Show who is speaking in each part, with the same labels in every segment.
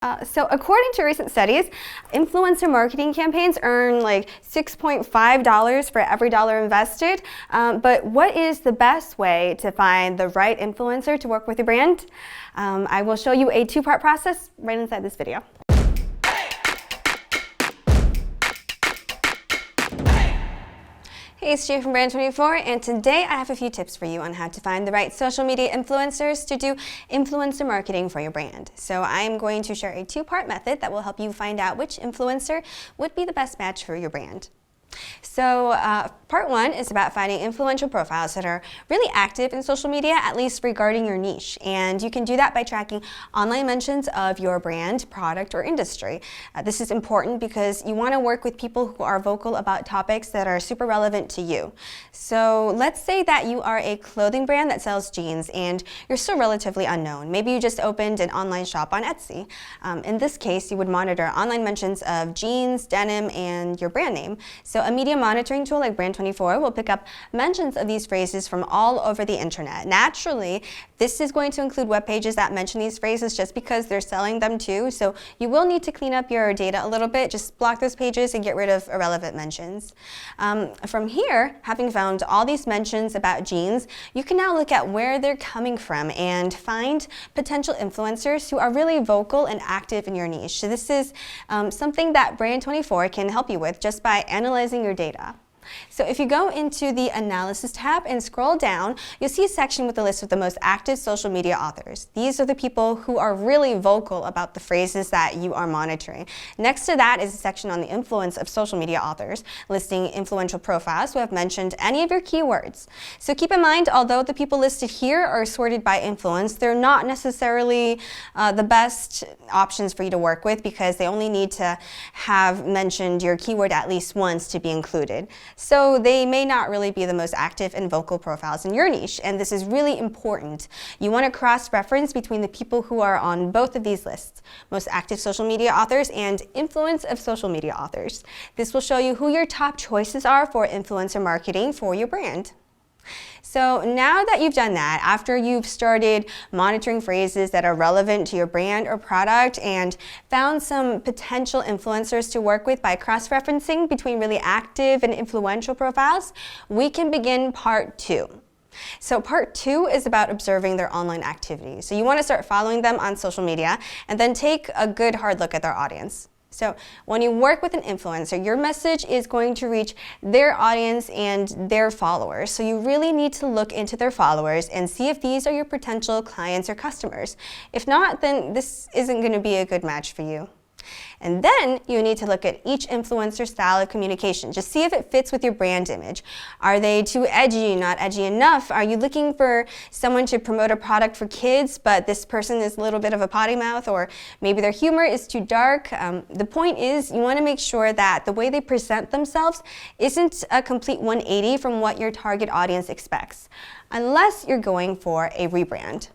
Speaker 1: So according to recent studies, influencer marketing campaigns earn like $6.5 for every dollar invested. But what is the best way to find the right influencer to work with your brand? I will show you a two-part process right inside this video. Hey, it's Chia from Brand24, and today I have a few tips for you on how to find the right social media influencers to do influencer marketing for your brand. So I'm going to share a two-part method that will help you find out which influencer would be the best match for your brand. So part one is about finding influential profiles that are really active in social media, at least regarding your niche. And you can do that by tracking online mentions of your brand, product, or industry. This is important because you want to work with people who are vocal about topics that are super relevant to you. So let's say that you are a clothing brand that sells jeans and you're still relatively unknown. Maybe you just opened an online shop on Etsy. In this case, you would monitor online mentions of jeans, denim, and your brand name. So a media monitoring tool like Brand24 will pick up mentions of these phrases from all over the internet. Naturally, this is going to include web pages that mention these phrases just because they're selling them too. So you will need to clean up your data a little bit. Just block those pages and get rid of irrelevant mentions. From here, having found all these mentions about jeans, you can now look at where they're coming from and find potential influencers who are really vocal and active in your niche. So this is something that Brand24 can help you with just by analyzing your data. So if you go into the Analysis tab and scroll down, you'll see a section with a list of the most active social media authors. These are the people who are really vocal about the phrases that you are monitoring. Next to that is a section on the influence of social media authors, listing influential profiles who have mentioned any of your keywords. So keep in mind, although the people listed here are sorted by influence, they're not necessarily the best options for you to work with because they only need to have mentioned your keyword at least once to be included. So they may not really be the most active and vocal profiles in your niche, and this is really important. You want to cross-reference between the people who are on both of these lists, most active social media authors and influence of social media authors. This will show you who your top choices are for influencer marketing for your brand. So now that you've done that, after you've started monitoring phrases that are relevant to your brand or product and found some potential influencers to work with by cross-referencing between really active and influential profiles, we can begin part two. So part two is about observing their online activity. So you want to start following them on social media and then take a good hard look at their audience. So when you work with an influencer, your message is going to reach their audience and their followers. So you really need to look into their followers and see if these are your potential clients or customers. If not, then this isn't going to be a good match for you. And then you need to look at each influencer's style of communication. Just see if it fits with your brand image. Are they too edgy, not edgy enough? Are you looking for someone to promote a product for kids, but this person is a little bit of a potty mouth, or maybe their humor is too dark? The point is, you want to make sure that the way they present themselves isn't a complete 180 from what your target audience expects, unless you're going for a rebrand.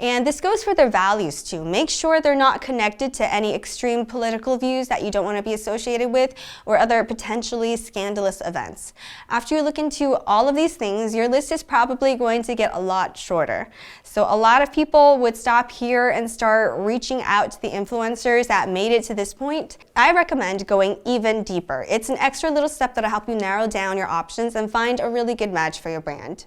Speaker 1: And this goes for their values too. Make sure they're not connected to any extreme political views that you don't want to be associated with or other potentially scandalous events. After you look into all of these things, your list is probably going to get a lot shorter. So a lot of people would stop here and start reaching out to the influencers that made it to this point. I recommend going even deeper. It's an extra little step that'll help you narrow down your options and find a really good match for your brand.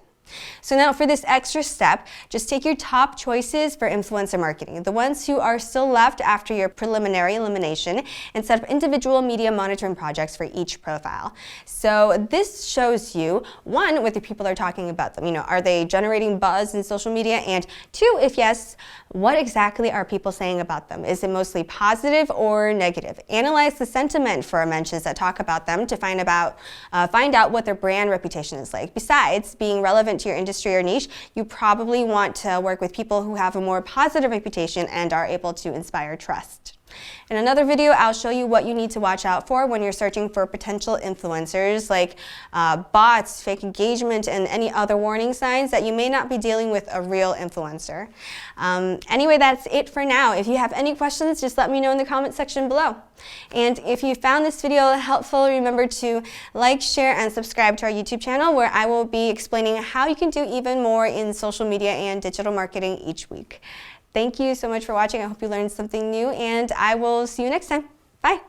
Speaker 1: So now for this extra step, just take your top choices for influencer marketing, the ones who are still left after your preliminary elimination, and set up individual media monitoring projects for each profile. So this shows you, one, whether people are talking about them. Are they generating buzz in social media? And two, if yes, what exactly are people saying about them? Is it mostly positive or negative? Analyze the sentiment for mentions that talk about them to find out what their brand reputation is like. Besides being relevant to your industry or niche, you probably want to work with people who have a more positive reputation and are able to inspire trust. In another video, I'll show you what you need to watch out for when you're searching for potential influencers, like bots, fake engagement, and any other warning signs that you may not be dealing with a real influencer. Anyway, that's it for now. If you have any questions, just let me know in the comment section below. And if you found this video helpful, remember to like, share, and subscribe to our YouTube channel, where I will be explaining how you can do even more in social media and digital marketing each week. Thank you so much for watching. I hope you learned something new, and I will see you next time. Bye.